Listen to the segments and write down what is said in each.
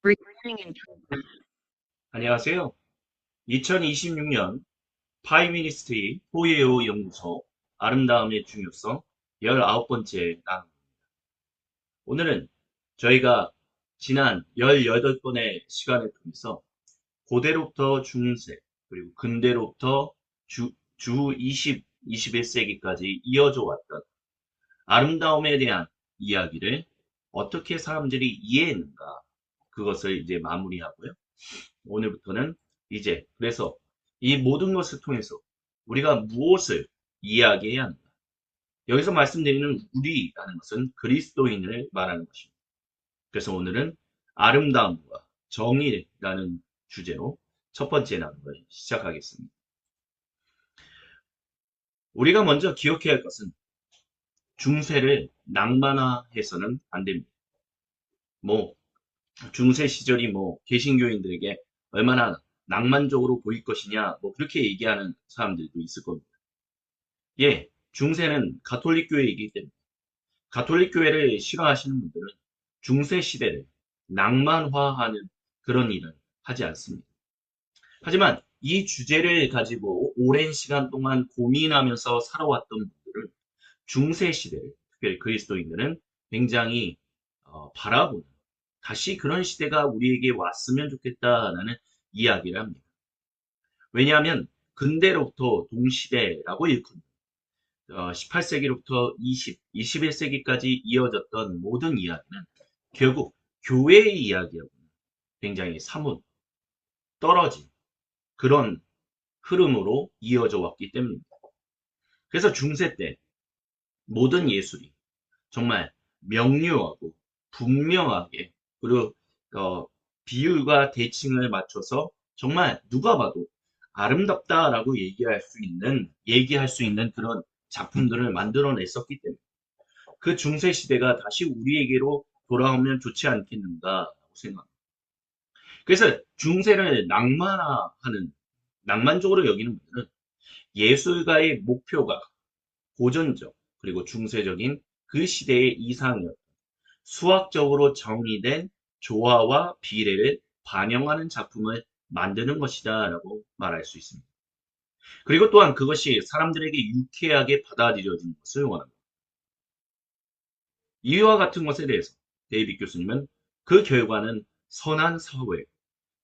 Recording in progress. 안녕하세요. 2026년 파이미니스트리 포예오 연구소 아름다움의 중요성 19번째 강. 오늘은 저희가 지난 18번의 시간을 통해서 고대로부터 중세 그리고 근대로부터 주 21세기까지 이어져 왔던 아름다움에 대한 이야기를 어떻게 사람들이 이해했는가 그것을 이제 마무리하고요. 오늘부터는 이제 그래서 이 모든 것을 통해서 우리가 무엇을 이야기해야 하는가? 여기서 말씀드리는 우리라는 것은 그리스도인을 말하는 것입니다. 그래서 오늘은 아름다움과 정의라는 주제로 첫 번째 나눔을 시작하겠습니다. 우리가 먼저 기억해야 할 것은 중세를 낭만화해서는 안 됩니다. 뭐 중세 시절이 개신교인들에게 얼마나 낭만적으로 보일 것이냐 그렇게 얘기하는 사람들도 있을 겁니다. 예, 중세는 가톨릭 교회이기 때문에 가톨릭 교회를 싫어하시는 분들은 중세 시대를 낭만화하는 그런 일을 하지 않습니다. 하지만 이 주제를 가지고 오랜 시간 동안 고민하면서 살아왔던 분들은 중세 시대를 특별히 그리스도인들은 굉장히 바라보는 다시 그런 시대가 우리에게 왔으면 좋겠다라는 이야기를 합니다. 왜냐하면 근대로부터 동시대라고 일컫는 18세기로부터 21세기까지 이어졌던 모든 이야기는 결국 교회의 이야기하고 굉장히 사뭇 떨어진 그런 흐름으로 이어져 왔기 때문입니다. 그래서 중세 때 모든 예술이 정말 명료하고 분명하게 그리고 어, 비율과 대칭을 맞춰서 정말 누가 봐도 아름답다라고 얘기할 수 있는 그런 작품들을 만들어냈었기 때문에 그 중세 시대가 다시 우리에게로 돌아오면 좋지 않겠는가라고 생각합니다. 그래서 중세를 낭만적으로 여기는 분들은 예술가의 목표가 고전적 그리고 중세적인 그 시대의 이상이었던 수학적으로 정의된 조화와 비례를 반영하는 작품을 만드는 것이다라고 말할 수 있습니다. 그리고 또한 그것이 사람들에게 유쾌하게 받아들여지는 것을 원합니다. 이와 같은 것에 대해서 데이빗 교수님은 그 결과는 선한 사회,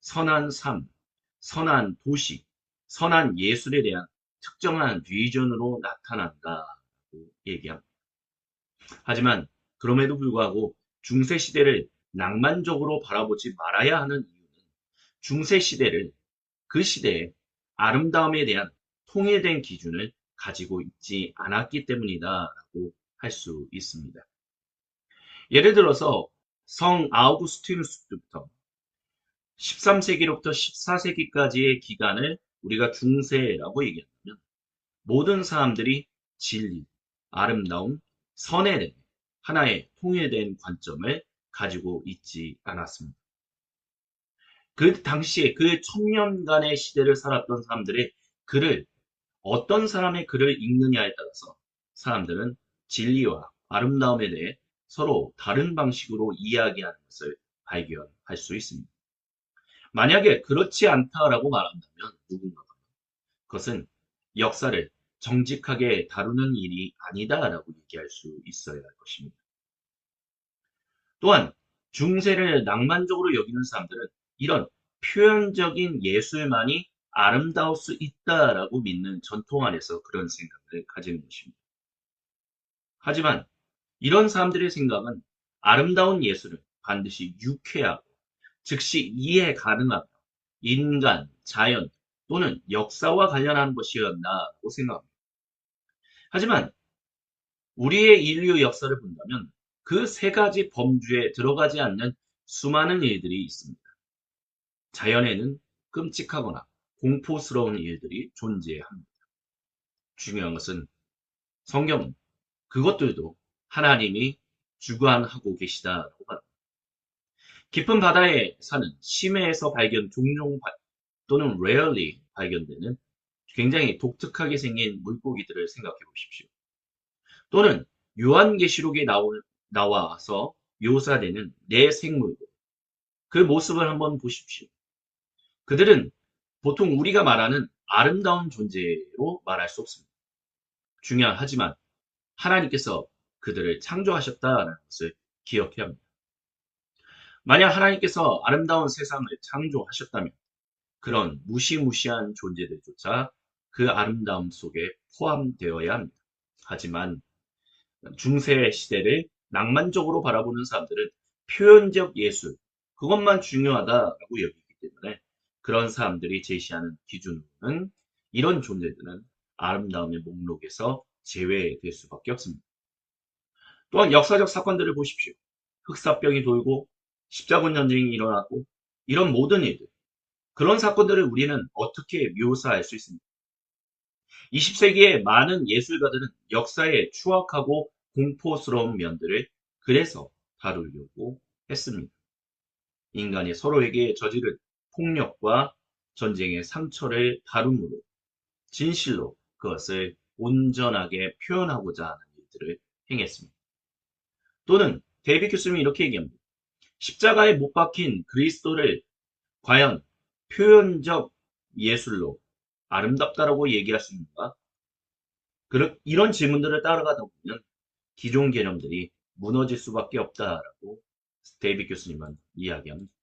선한 삶, 선한 도시, 선한 예술에 대한 특정한 비전으로 나타난다고 얘기합니다. 하지만 그럼에도 불구하고 중세 시대를 낭만적으로 바라보지 말아야 하는 이유는 중세 시대를 그 시대의 아름다움에 대한 통일된 기준을 가지고 있지 않았기 때문이다라고 할 수 있습니다. 예를 들어서 성 아우구스티누스부터 13세기로부터 14세기까지의 기간을 우리가 중세라고 얘기한다면 모든 사람들이 진리, 아름다움, 선에 대해 하나의 통일된 관점을 가지고 있지 않았습니다. 그 당시에 그 천년간의 시대를 살았던 사람들의 글을 어떤 사람의 글을 읽느냐에 따라서 사람들은 진리와 아름다움에 대해 서로 다른 방식으로 이야기하는 것을 발견할 수 있습니다. 만약에 그렇지 않다라고 말한다면 누군가가 그것은 역사를 정직하게 다루는 일이 아니다라고 얘기할 수 있어야 할 것입니다. 또한 중세를 낭만적으로 여기는 사람들은 이런 표현적인 예술만이 아름다울 수 있다라고 믿는 전통 안에서 그런 생각을 가지는 것입니다. 하지만 이런 사람들의 생각은 아름다운 예술은 반드시 유쾌하고 즉시 이해 가능하고 인간, 자연 또는 역사와 관련한 것이었나고 생각합니다. 하지만 우리의 인류 역사를 본다면 그 세 가지 범주에 들어가지 않는 수많은 일들이 있습니다. 자연에는 끔찍하거나 공포스러운 일들이 존재합니다. 중요한 것은 성경은 그것들도 하나님이 주관하고 계시다라고 말합니다. 깊은 바다에 사는 심해에서 또는 rarely 발견되는 굉장히 독특하게 생긴 물고기들을 생각해 보십시오. 또는 요한계시록에 나와서 묘사되는 내 생물들, 그 모습을 한번 보십시오. 그들은 보통 우리가 말하는 아름다운 존재로 말할 수 없습니다. 중요하지만 하나님께서 그들을 창조하셨다는 것을 기억해야 합니다. 만약 하나님께서 아름다운 세상을 창조하셨다면 그런 무시무시한 존재들조차 그 아름다움 속에 포함되어야 합니다. 하지만 중세 시대를 낭만적으로 바라보는 사람들은 표현적 예술, 그것만 중요하다라고 여기기 때문에 그런 사람들이 제시하는 기준으로는 이런 존재들은 아름다움의 목록에서 제외될 수밖에 없습니다. 또한 역사적 사건들을 보십시오. 흑사병이 돌고 십자군 전쟁이 일어났고 이런 모든 일들, 그런 사건들을 우리는 어떻게 묘사할 수 있습니까? 20세기의 많은 예술가들은 역사의 추악하고 공포스러운 면들을 그래서 다루려고 했습니다. 인간이 서로에게 저지른 폭력과 전쟁의 상처를 다룸으로 진실로 그것을 온전하게 표현하고자 하는 일들을 행했습니다. 또는 데이비 교수님이 이렇게 얘기합니다. 십자가에 못 박힌 그리스도를 과연 표현적 예술로 아름답다라고 얘기할 수 있는가? 이런 질문들을 따라가다 보면 기존 개념들이 무너질 수밖에 없다라고 데이빗 교수님은 이야기합니다.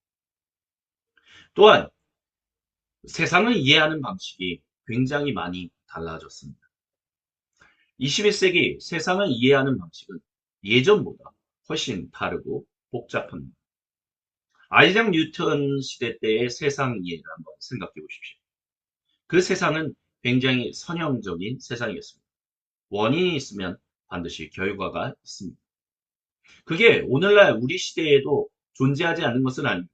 또한 세상을 이해하는 방식이 굉장히 많이 달라졌습니다. 21세기 세상을 이해하는 방식은 예전보다 훨씬 다르고 복잡합니다. 아이작 뉴턴 시대 때의 세상 이해를 한번 생각해 보십시오. 그 세상은 굉장히 선형적인 세상이었습니다. 원인이 있으면 반드시 결과가 있습니다. 그게 오늘날 우리 시대에도 존재하지 않는 것은 아닙니다.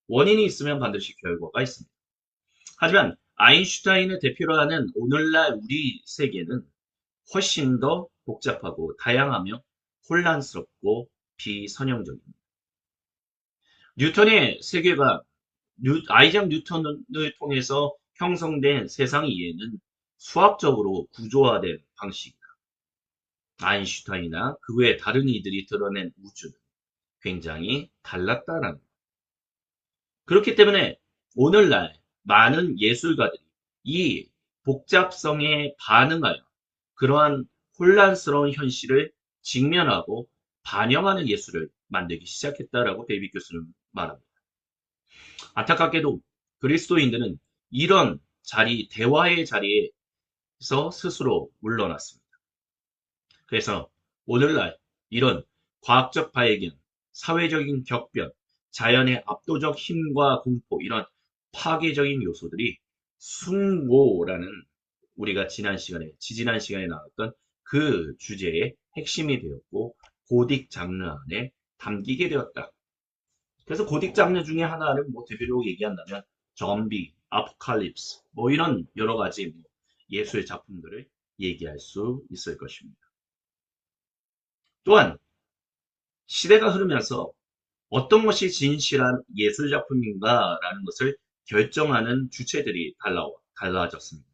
원인이 있으면 반드시 결과가 있습니다. 하지만 아인슈타인을 대표로 하는 오늘날 우리 세계는 훨씬 더 복잡하고 다양하며 혼란스럽고 비선형적입니다. 뉴턴의 세계관, 아이작 뉴턴을 통해서 형성된 세상 이해는 수학적으로 구조화된 방식이다. 아인슈타인이나 그 외 다른 이들이 드러낸 우주는 굉장히 달랐다라는 것. 그렇기 때문에 오늘날 많은 예술가들이 이 복잡성에 반응하여 그러한 혼란스러운 현실을 직면하고 반영하는 예술을 만들기 시작했다라고 데이빗 교수는 말합니다. 안타깝게도 그리스도인들은 이런 대화의 자리에서 스스로 물러났습니다. 그래서 오늘날 이런 과학적 발견, 사회적인 격변, 자연의 압도적 힘과 공포, 이런 파괴적인 요소들이 숭고라는 우리가 지지난 시간에 나왔던 그 주제의 핵심이 되었고 고딕 장르 안에 담기게 되었다. 그래서 고딕 장르 중에 하나를 대표적으로 얘기한다면 좀비, 아포칼립스, 이런 여러 가지 예술 작품들을 얘기할 수 있을 것입니다. 또한 시대가 흐르면서 어떤 것이 진실한 예술작품인가라는 것을 결정하는 주체들이 달라졌습니다.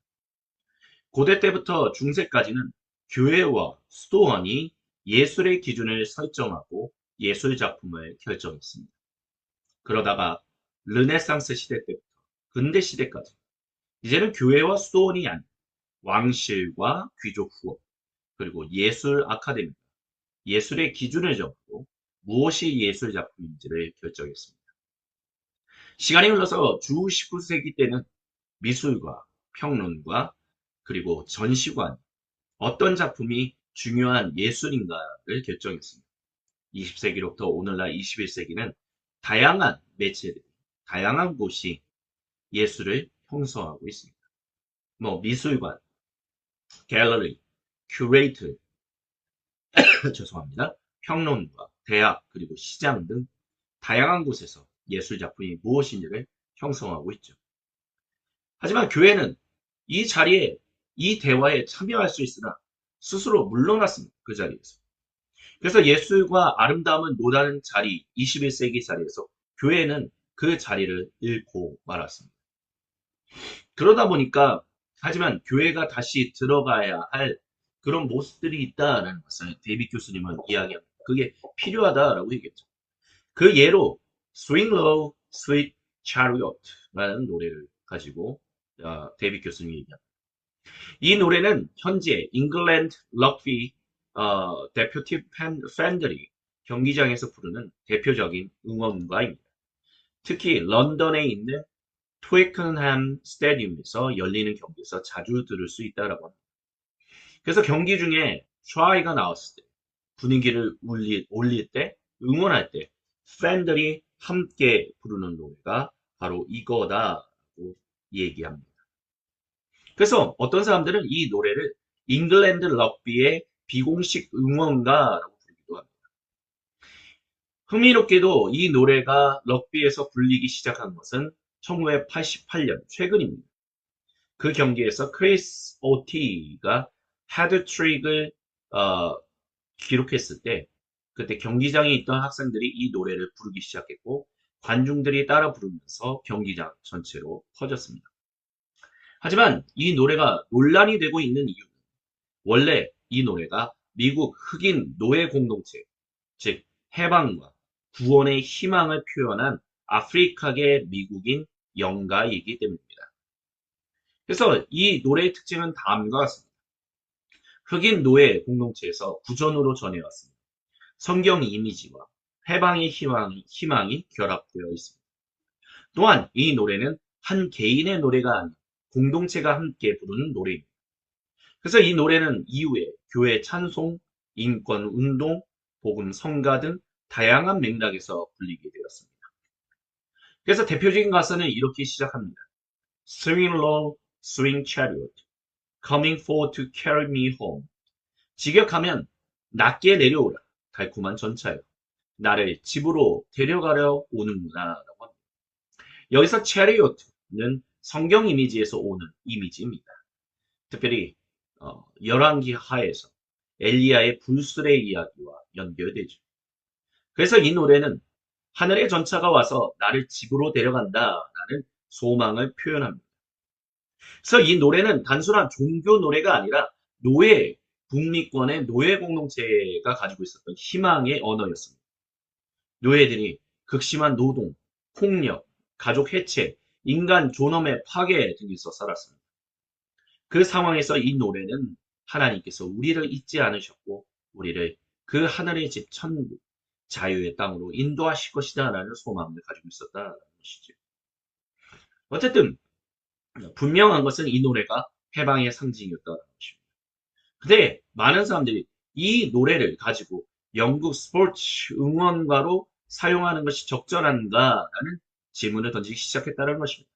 고대 때부터 중세까지는 교회와 수도원이 예술의 기준을 설정하고 예술작품을 결정했습니다. 그러다가 르네상스 시대 때부터 근대 시대까지 이제는 교회와 수도원이 아닌 왕실과 귀족 후원, 그리고 예술 아카데미, 예술의 기준을 정하고 무엇이 예술 작품인지를 결정했습니다. 시간이 흘러서 주 19세기 때는 미술과 평론과 그리고 전시관, 어떤 작품이 중요한 예술인가를 결정했습니다. 20세기로부터 오늘날 21세기는 다양한 매체들, 다양한 곳이 예술을 형성하고 있습니다. 미술관, 갤러리, 큐레이터, 죄송합니다. 평론가, 대학, 그리고 시장 등 다양한 곳에서 예술 작품이 무엇인지를 형성하고 있죠. 하지만 교회는 이 자리에, 이 대화에 참여할 수 있으나 스스로 물러났습니다. 그 자리에서. 그래서 예술과 아름다움은 노다는 자리, 21세기 자리에서 교회는 그 자리를 잃고 말았습니다. 그러다 보니까, 하지만 교회가 다시 들어가야 할 그런 모습들이 있다는 것을 데이빗 교수님은 이야기합니다. 그게 필요하다라고 얘기했죠. 그 예로 스윙 로우 Sweet Chariot라는 노래를 가지고 데이빗 교수님이 얘기합니다. 이 노래는 현재 잉글랜드 럭비 대표팀 팬들이 경기장에서 부르는 대표적인 응원가입니다. 특히 런던에 있는 트위큰햄 스타디움에서 열리는 경기에서 자주 들을 수 있다라고 합니다. 그래서 경기 중에 트라이가 나왔을 때, 분위기를 올릴 때, 응원할 때 팬들이 함께 부르는 노래가 바로 이거다라고 얘기합니다. 그래서 어떤 사람들은 이 노래를 잉글랜드 럭비의 비공식 응원가라고 부르기도 합니다. 흥미롭게도 이 노래가 럭비에서 불리기 시작한 것은 1988년 최근입니다. 그 경기에서 크리스 오티가 헤드트릭을 기록했을 때 그때 경기장에 있던 학생들이 이 노래를 부르기 시작했고 관중들이 따라 부르면서 경기장 전체로 퍼졌습니다. 하지만 이 노래가 논란이 되고 있는 이유는 원래 이 노래가 미국 흑인 노예 공동체, 즉 해방과 구원의 희망을 표현한 아프리카계 미국인 영가이기 때문입니다. 그래서 이 노래의 특징은 다음과 같습니다. 흑인 노예 공동체에서 구전으로 전해왔습니다. 성경 이미지와 해방의 희망이 결합되어 있습니다. 또한 이 노래는 한 개인의 노래가 아닌 공동체가 함께 부르는 노래입니다. 그래서 이 노래는 이후에 교회 찬송, 인권 운동, 복음 성가 등 다양한 맥락에서 불리게 되었습니다. 그래서 대표적인 가사는 이렇게 시작합니다. Swing low, swing chariot, coming forward to carry me home. 직역하면 낮게 내려오라, 달콤한 전차여. 나를 집으로 데려가려 오는구나 라고 합니다. 여기서 chariot는 성경 이미지에서 오는 이미지입니다. 특별히 열왕기 하에서 엘리야의 불술의 이야기와 연결되죠. 그래서 이 노래는 하늘의 전차가 와서 나를 집으로 데려간다라는 소망을 표현합니다. 그래서 이 노래는 단순한 종교 노래가 아니라 북미권의 노예 공동체가 가지고 있었던 희망의 언어였습니다. 노예들이 극심한 노동, 폭력, 가족 해체, 인간 존엄의 파괴 등에서 살았습니다. 그 상황에서 이 노래는 하나님께서 우리를 잊지 않으셨고 우리를 그 하늘의 집 천국, 자유의 땅으로 인도하실 것이다 라는 소망을 가지고 있었다는 것이죠. 어쨌든 분명한 것은 이 노래가 해방의 상징이었다는 것입니다. 근데 많은 사람들이 이 노래를 가지고 영국 스포츠 응원가로 사용하는 것이 적절한가라는 질문을 던지기 시작했다는 것입니다.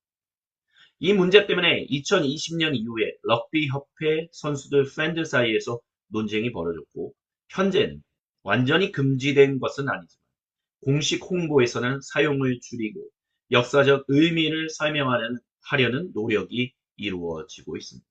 이 문제 때문에 2020년 이후에 럭비 협회 선수들 팬들 사이에서 논쟁이 벌어졌고 현재는 완전히 금지된 것은 아니지만 공식 홍보에서는 사용을 줄이고 역사적 의미를 설명하려는 노력이 이루어지고 있습니다.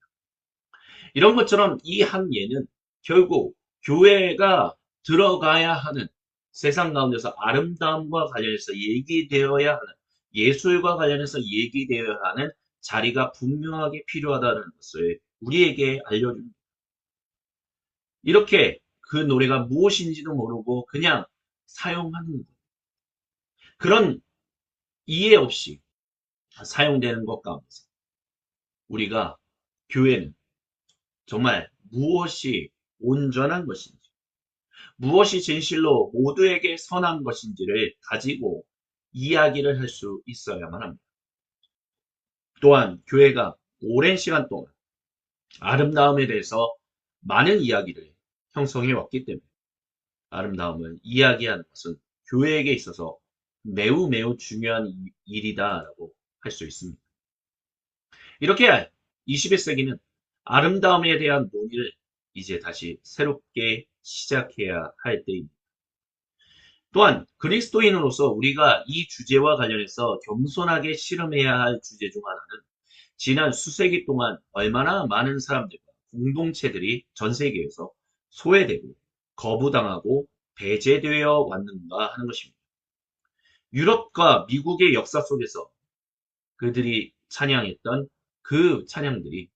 이런 것처럼 이 한 예는 결국 교회가 들어가야 하는 세상 가운데서 아름다움과 관련해서 얘기되어야 하는 예술과 관련해서 얘기되어야 하는 자리가 분명하게 필요하다는 것을 우리에게 알려줍니다. 이렇게 그 노래가 무엇인지도 모르고 그냥 사용하는 것. 그런 이해 없이 사용되는 것 가운데서 우리가 교회는 정말 무엇이 온전한 것인지, 무엇이 진실로 모두에게 선한 것인지를 가지고 이야기를 할 수 있어야만 합니다. 또한 교회가 오랜 시간 동안 아름다움에 대해서 많은 이야기를 형성해 왔기 때문에 아름다움을 이야기하는 것은 교회에게 있어서 매우 매우 중요한 일이다라고 할 수 있습니다. 이렇게 21세기는 아름다움에 대한 논의를 이제 다시 새롭게 시작해야 할 때입니다. 또한 그리스도인으로서 우리가 이 주제와 관련해서 겸손하게 씨름해야 할 주제 중 하나는 지난 수세기 동안 얼마나 많은 사람들과 공동체들이 전 세계에서 소외되고 거부당하고 배제되어 왔는가 하는 것입니다. 유럽과 미국의 역사 속에서 그들이 찬양했던 그 찬양들이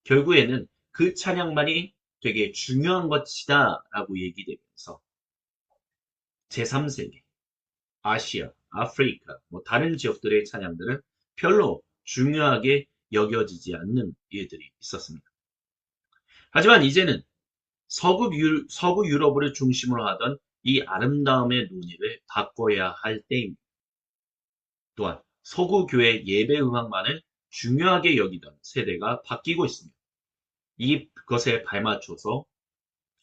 결국에는 그 찬양만이 되게 중요한 것이다 라고 얘기되면서 제3세계, 아시아, 아프리카, 다른 지역들의 찬양들은 별로 중요하게 여겨지지 않는 일들이 있었습니다. 하지만 이제는 서구 유럽을 중심으로 하던 이 아름다움의 논의를 바꿔야 할 때입니다. 또한 서구 교회 예배 음악만을 중요하게 여기던 세대가 바뀌고 있습니다. 이것에 발맞춰서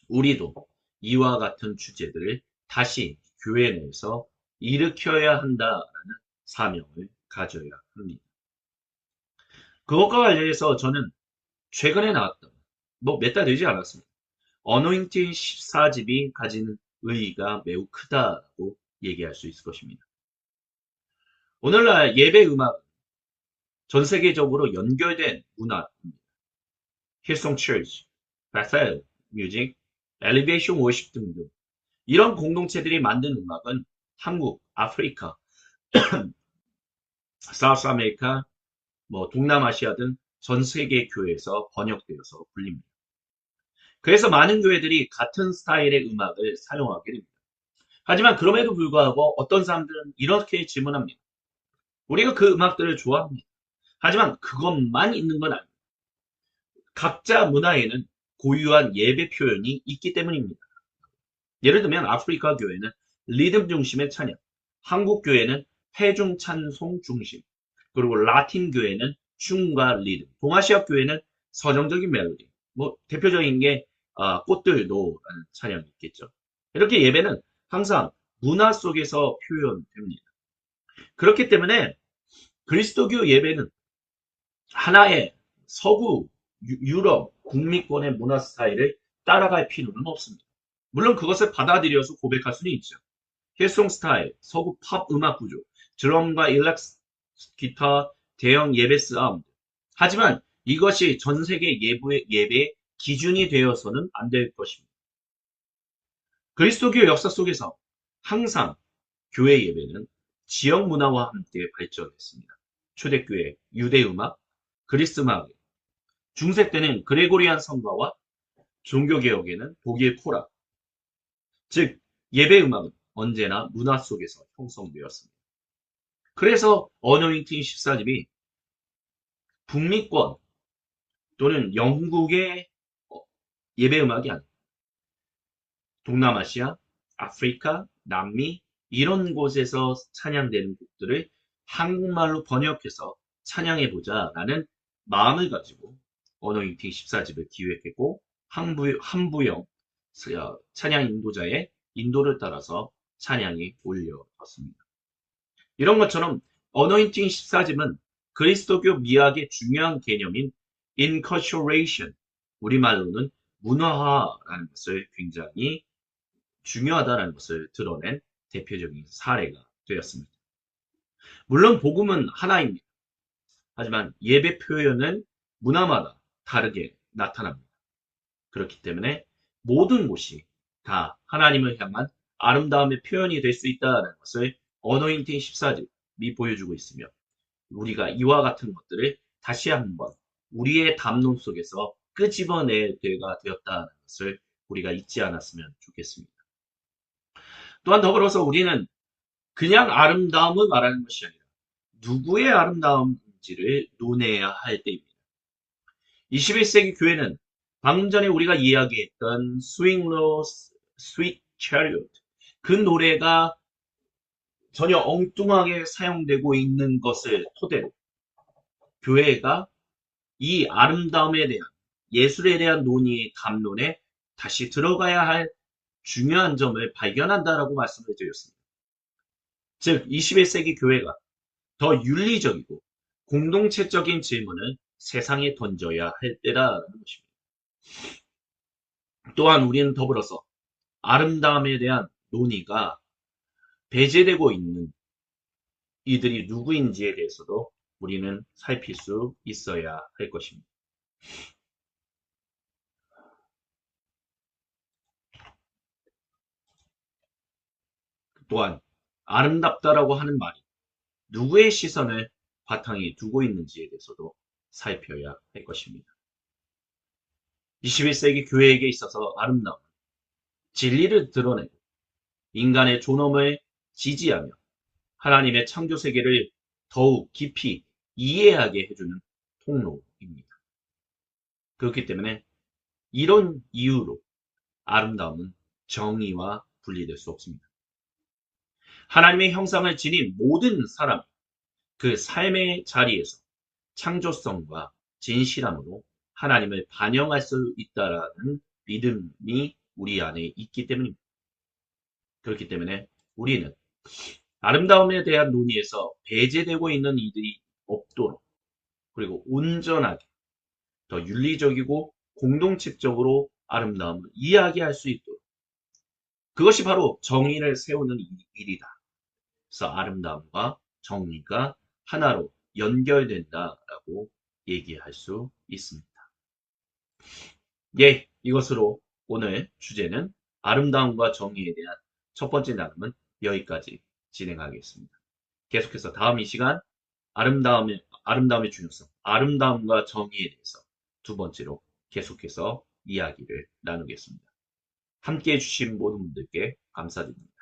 우리도 이와 같은 주제들을 다시 교회 내에서 일으켜야 한다라는 사명을 가져야 합니다. 그것과 관련해서 저는 최근에 나왔던, 몇 달 되지 않았습니다. 어노인팅 14집이 가진 의의가 매우 크다고 얘기할 수 있을 것입니다. 오늘날 예배 음악은 전 세계적으로 연결된 문화입니다. 힐송 처치, 베셀 뮤직, 엘리베이션 워십 등등 이런 공동체들이 만든 음악은 한국, 아프리카, 사우스 아메리카, 동남아시아 등 전 세계 교회에서 번역되어서 불립니다. 그래서 많은 교회들이 같은 스타일의 음악을 사용하게 됩니다. 하지만 그럼에도 불구하고 어떤 사람들은 이렇게 질문합니다. 우리가 그 음악들을 좋아합니다. 하지만 그것만 있는 건 아닙니다. 각자 문화에는 고유한 예배 표현이 있기 때문입니다. 예를 들면 아프리카 교회는 리듬 중심의 찬양, 한국 교회는 회중 찬송 중심, 그리고 라틴 교회는 춤과 리듬, 동아시아 교회는 서정적인 멜로디, 대표적인 게 꽃들도라는 찬양이 있겠죠. 이렇게 예배는 항상 문화 속에서 표현됩니다. 그렇기 때문에 그리스도교 예배는 하나의 서구 유럽 국민권의 문화 스타일을 따라갈 필요는 없습니다. 물론 그것을 받아들여서 고백할 수는 있죠. 힐송 스타일, 서구 팝 음악 구조, 드럼과 일렉스 기타, 대형 예배 사운드. 하지만 이것이 전 세계 예배의 기준이 되어서는 안 될 것입니다. 그리스도교 역사 속에서 항상 교회 예배는 지역 문화와 함께 발전했습니다. 초대교회 유대 음악, 그리스 음악, 중세 때는 그레고리안 성가와 종교개혁에는 독일 포락, 즉 예배 음악은 언제나 문화 속에서 형성되었습니다. 그래서 어노인팅 14집이 북미권 또는 영국의 예배 음악이 아니라 동남아시아, 아프리카, 남미 이런 곳에서 찬양되는 곡들을 한국말로 번역해서 찬양해보자 라는 마음을 가지고 어노인팅 14집을 기획했고 한부영 찬양 인도자의 인도를 따라서 찬양이 올려졌습니다. 이런 것처럼 어노인팅 14집은 그리스도교 미학의 중요한 개념인 inculturation, 우리말로는 문화화라는 것을 굉장히 중요하다는 것을 드러낸 대표적인 사례가 되었습니다. 물론 복음은 하나입니다. 하지만 예배 표현은 문화마다 다르게 나타납니다. 그렇기 때문에 모든 곳이 다 하나님을 향한 아름다움의 표현이 될 수 있다는 것을 어노인팅 14집이 보여주고 있으며 우리가 이와 같은 것들을 다시 한번 우리의 담론 속에서 끄집어낼 때가 되었다는 것을 우리가 잊지 않았으면 좋겠습니다. 또한 더불어서 우리는 그냥 아름다움을 말하는 것이 아니라 누구의 아름다움인지를 논해야 할 때입니다. 21세기 교회는 방금 전에 우리가 이야기했던 스윙로 스윗 체리엇 그 노래가 전혀 엉뚱하게 사용되고 있는 것을 토대로 교회가 이 아름다움에 대한 예술에 대한 논의 담론에 다시 들어가야 할 중요한 점을 발견한다라고 말씀을 드렸습니다. 즉 21세기 교회가 더 윤리적이고 공동체적인 질문을 세상에 던져야 할 때라는 것입니다. 또한 우리는 더불어서 아름다움에 대한 논의가 배제되고 있는 이들이 누구인지에 대해서도 우리는 살필 수 있어야 할 것입니다. 또한 아름답다라고 하는 말이 누구의 시선을 바탕에 두고 있는지에 대해서도 살펴야 할 것입니다. 21세기 교회에게 있어서 아름다움은 진리를 드러내고 인간의 존엄을 지지하며 하나님의 창조 세계를 더욱 깊이 이해하게 해주는 통로입니다. 그렇기 때문에 이런 이유로 아름다움은 정의와 분리될 수 없습니다. 하나님의 형상을 지닌 모든 사람, 그 삶의 자리에서 창조성과 진실함으로 하나님을 반영할 수 있다라는 믿음이 우리 안에 있기 때문입니다. 그렇기 때문에 우리는 아름다움에 대한 논의에서 배제되고 있는 이들이 없도록, 그리고 온전하게 더 윤리적이고 공동체적으로 아름다움을 이야기할 수 있도록, 그것이 바로 정의를 세우는 일이다. 그래서 아름다움과 정의가 하나로 연결된다라고 얘기할 수 있습니다. 예, 이것으로 오늘 주제는 아름다움과 정의에 대한 첫 번째 나눔은 여기까지 진행하겠습니다. 계속해서 다음 이 시간 아름다움의 중요성, 아름다움과 정의에 대해서 두 번째로 계속해서 이야기를 나누겠습니다. 함께 해주신 모든 분들께 감사드립니다.